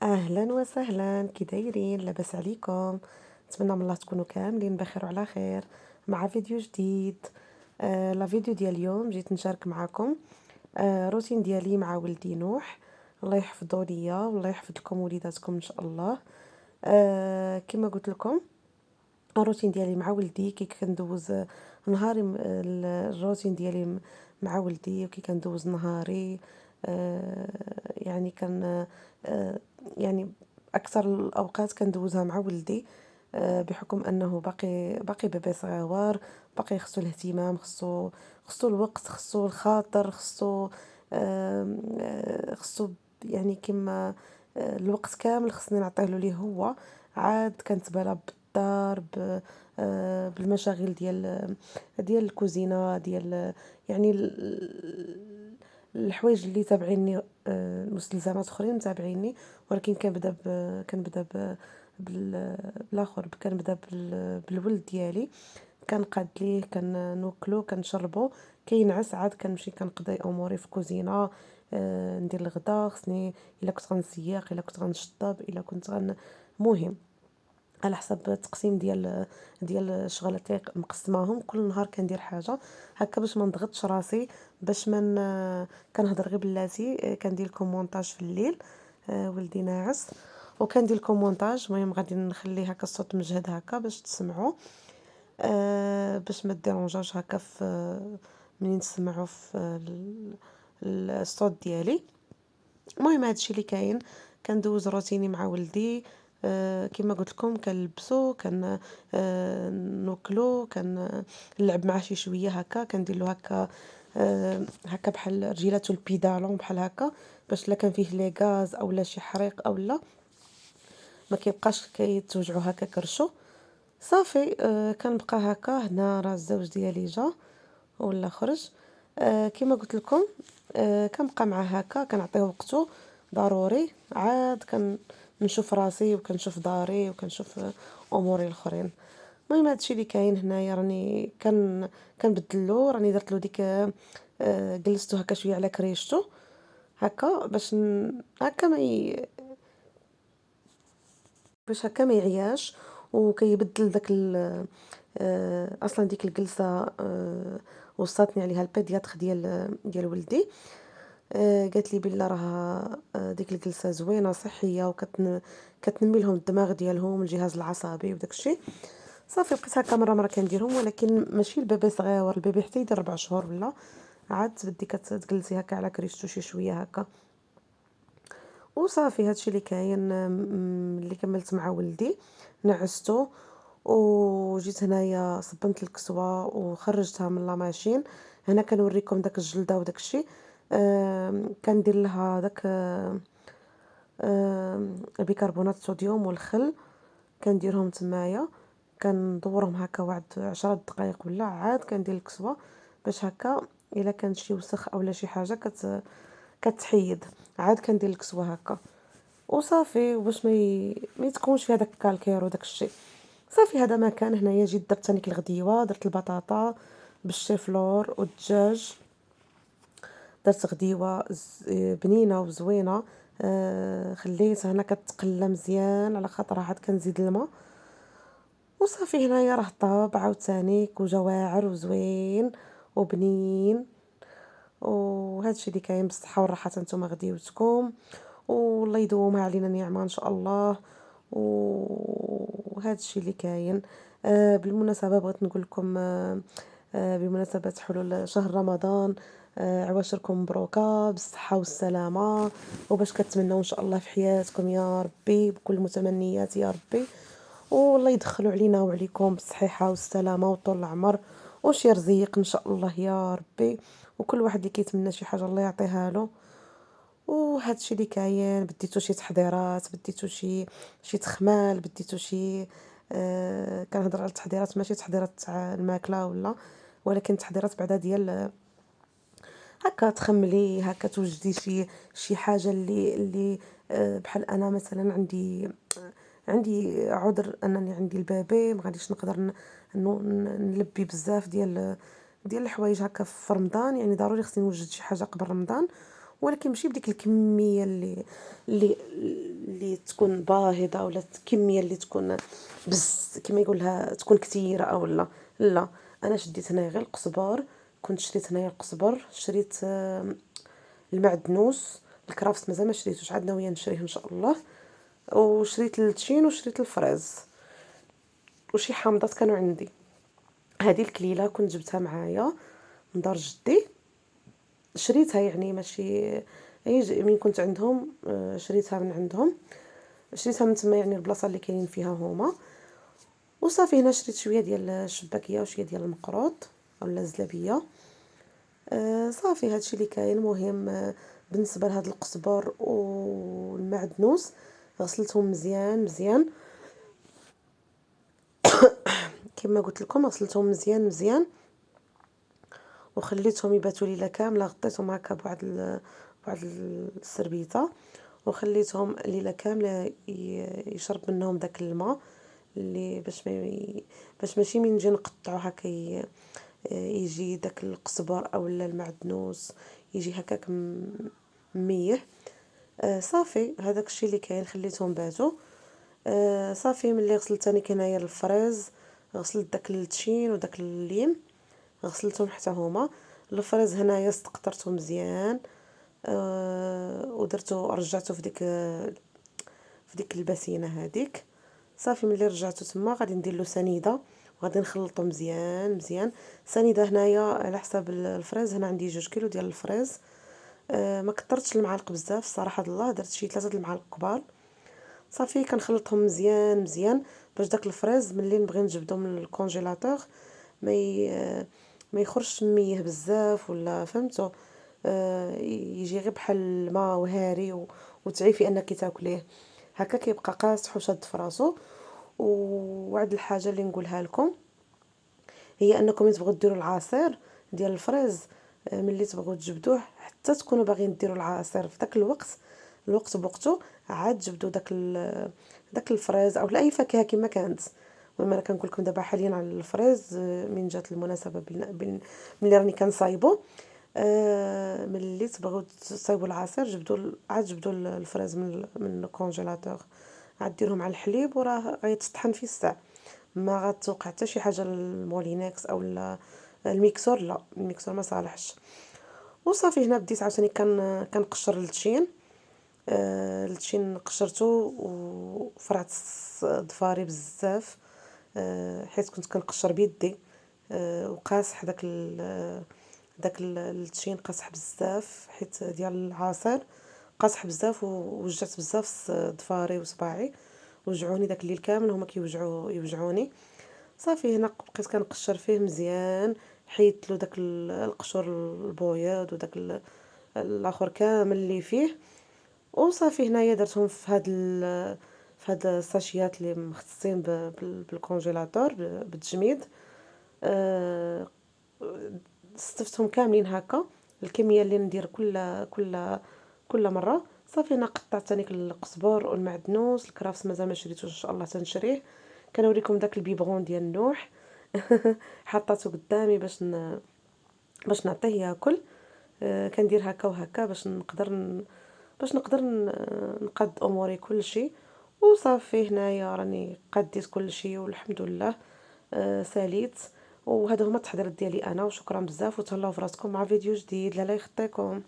اهلا وسهلا، كي دايرين؟ لاباس عليكم؟ نتمنى من الله تكونوا كاملين بخير وعلى خير مع فيديو جديد. لا فيديو ديال اليوم جيت نشارك معكم روتين ديالي مع ولدي نوح. الله يحفظه ليا والله يحفظ لكم وليداتكم ان شاء الله. كما قلت لكم، الروتين ديالي مع ولدي كي كندوز نهاري الروتين ديالي مع ولدي وكي كندوز نهاري. يعني كان يعني اكثر الاوقات كندوزها مع ولدي، بحكم انه باقي بيبي صغير، باقي خصو الاهتمام، خصو الوقت، خصو الخاطر، خصو يعني كما الوقت كامل خصني نعطيه له ليه هو. عاد كنتبالى بالدار بالمشاغل ديال الكوزينه، ديال يعني الحوايج اللي تابعيني، المستلزمات اخرين متابعيني. ولكن كنبدا بالاخر، كنبدا بالولد ديالي. كنقاد ليه، كنوكلو، كنشربو، كينعس، عاد كنمشي كنقضي اموري في الكوزينه. ندير الغدا، خصني الا كنت غنسيق، الا كنت غنشطب، الا كنت مهم على حسب التقسيم ديال الشغلات اللي مقسماهم. كل نهار كندير حاجه هكا باش ما نضغطش راسي، باش من كنهضر غير بلاتي. كندير لكم مونتاج في الليل، ولدي ناعس وكندير لكم مونتاج. المهم غادي نخلي هكا الصوت مجهد هكا باش تسمعوا، باش ما ديرونجاش هكا في منين تسمعوا في الصوت ديالي. المهم هادشي اللي كاين. كندوز روتيني مع ولدي، كما قلت لكم كنلبسو، كن نوكلو، كنلعب معاه شي شويه هكا، كندير له هكا هكا بحال رجيلاتو البيدالون بحال هكا، باش لا كان فيه لي غاز اولا شي حريق اولا ما كيبقاش كيتوجعوا هكا كرشو. صافي، كنبقى هكا. هنا راه الزوج ديالي جا ولا خرج. كما قلت لكم، كنبقى معاه هكا، كنعطيه وقته ضروري. عاد كنشوف راسي وكنشوف داري وكنشوف اموري الاخرين. المهم هادشي اللي كاين هنايا. راني كنبدلو، راني درت له ديك، جلستو هكا شويه على كريشتو هكا هكا باش هكا ما يعياش. وكيبدل داك اصلا ديك الجلسه، وصاتني عليها البيدياتر ديال ولدي. قالت لي بلا راه ديك الجلسه زوينه صحيه كتنمي لهم الدماغ ديالهم، الجهاز العصبي وداك الشيء. صافي بقيت هكا مره كنديرهم، ولكن ماشي البيبي صغير، البيبي حتى يدير 4 شهور ولا عاد بدي كتجلسي هكا على كريشتو شي شويه هكا. وصافي هادشي اللي كاين. اللي كملت مع ولدي نعستو وجيت هنايا صبنت الكسوه وخرجتها من لا ماشين. هنا كنوريكم داك الجلده وداك الشيء. كندير لها داك البيكربونات الصوديوم والخل، كنديرهم تمايا، كندورهم هكا واحد 10 دقائق ولا عاد كندير الكسوه باش هكا الا كان شي وسخ اولا شي حاجه كتحيد. عاد كندير الكسوه هكا وصافي، وباش ما يتكونش فيها داك الكالكير وداك الشيء. صافي هذا ما كان. هنايا جيت درت ثاني الغديوه، درت البطاطا بالشيفلور والدجاج. درت غديوه بنينه وزوينه. خليتها هنا كتقلى مزيان على خاطر عاد كنزيد الماء. وصافي هنايا راه طاب عاوتاني وجا واعر وزوين وبنين. وهادشي اللي كاين بالصحه والراحه. نتوما غديوتكم والله يدومها علينا نعمه ان شاء الله. وهذا الشيء اللي كاين. بالمناسبه بغيت نقول لكم، بمناسبه حلول شهر رمضان، عواشركم مبروكه بالصحه والسلامه، وباش كتمنوا ان شاء الله في حياتكم يا ربي بكل المتمنيات يا ربي. والله يدخلوا علينا وعليكم بالصحه والسلامه وطول العمر وشي رزيق ان شاء الله يا ربي. وكل واحد اللي كيتمنى شي حاجه الله يعطيها له. وهادشي اللي كاين. بديتو شي تحضيرات، بديتو شي تخمال، بديتو شي كنهضر على التحضيرات ماشي تحضيرات تاع الماكله ولا، ولكن تحضيرات بعدا ديال هكا تخملي هكا توجدي شي حاجه اللي بحال انا مثلا عندي عذر انني عندي البيبي، ما غاديش نقدر نلبي بزاف ديال الحوايج هكا في رمضان. يعني ضروري خصني نوجد شي حاجه قبل رمضان، ولكن ماشي بديك الكميه اللي اللي تكون باهظه ولا الكميه اللي تكون كما يقولها تكون كثيره او لا. انا شديت هنايا غير القزبر، كنت شريت هنايا القزبر، شريت المعدنوس، الكرافس مازال ما شريتوش، عاد ناويه نشريه ان شاء الله، وشريت التشين وشريت الفريز وشي حامضات كانوا عندي. هذه الكليله كنت جبتها معايا من دار جدي، شريتها يعني ماشي من كنت عندهم، شريتها من عندهم، شريتها من تما يعني البلاصه اللي كاينين فيها هما. وصافي هنا شريت شويه ديال الشباكيه وشويه ديال المقروط اولا الزلابيه. صافي هادشي اللي كاين. المهم بالنسبه لهاد القزبر والمعدنوس غسلتهم مزيان مزيان كما قلت لكم، غسلتهم مزيان مزيان وخليتهم يباتوا ليله كامله، غطيتهم هكا بواحد السربيته وخليتهم ليله كامله يشرب منهم داك الماء اللي باش ماشي من نجي نقطعو هكا يجي داك القزبر اولا المعدنوس يجي هكاك مميه. صافي هذاك الشيء اللي كاين، خليتهم باتوا. صافي ملي غسلت ثاني هنايا الفريز، غسلت داك التشين وداك الليم، غسلتهم حتى هما. الفريز هنايا استقطرته مزيان، ودرته رجعته في ديك الباسينه هذيك. صافي ملي رجعته تما غادي ندير له سنيده وغادي نخلطه مزيان مزيان. سنيده هنايا على حساب الفريز، هنا عندي 2 كيلو ديال الفريز. ما كثرتش المعالق بزاف الصراحه، الله درت شي 3 المعالق كبار. صافي كنخلطهم مزيان مزيان باش داك الفريز ملي نبغي نجبدو من الكونجيلاتور ما يخرجش ميه بزاف ولا فهمتوا. يجي غير بحال الماء وهاري وتعيفي انك تاكليه هكا، كيبقى قاصح وشاد في راسو. وواحد الحاجه اللي نقولها لكم هي انكم تبغوا ديروا العصير ديال الفريز، ملي تبغوا تجبدوه حتى تكونوا باغيين ديروا العصير في داك الوقت بوقته، عاد جبدوا داك الفريز او اي فاكهه كما كانت. المهم انا كنقول لكم دابا حاليا على الفريز، من جات المناسبه ملي راني كنصايبو. ملي تبغوا تصايبوا العصير جبدوا الفريز من الكونجيلاتور، عاد ديرهم على الحليب وراه غيتطحن في الساعه، ما غتوقع حتى شي حاجه المولينكس او الميكسور، لا الميكسور ما صالحش. وصافي هنا بديت عاوتاني كنقشر التشين. التشين قشرته وفرعت ضفاري بزاف، حيت كنت كنقشر بيدي. وقاصح داك التشين قاصح بزاف حيت ديال العصير، قاصح بزاف ووجعت بزاف ضفاري وصباعي، وجعوني داك الليل كامل هما يوجعوني. صافي هنا بقيت كنقشر فيه مزيان، حيدت له داك القشور البويض وداك الاخر كامل اللي فيه. وصافي هنايا درتهم في هاد الساشيات اللي مختصين بالكونجيلاتور بالتجميد. استفتهم كاملين هكا الكميه اللي ندير كل مره. صافي انا قطعت ثاني القزبر والمعدنوس، الكرافس مازال ما شريتوش ان شاء الله تنشريه. كنوريكم داك البيبغون ديال النوح حطاته قدامي باش نعطيه ياكل. كندير هكا وهكا باش نقدر نقاد اموري كلشي. وصافي هنايا راني قديت كلشي والحمد لله. ساليت. وهذا هما التحضيرات ديالي انا، وشكرا بزاف وتهلاو في راسكم مع فيديو جديد. لا يخطيكم،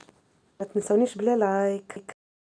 ما تنسونيش بلا لايك.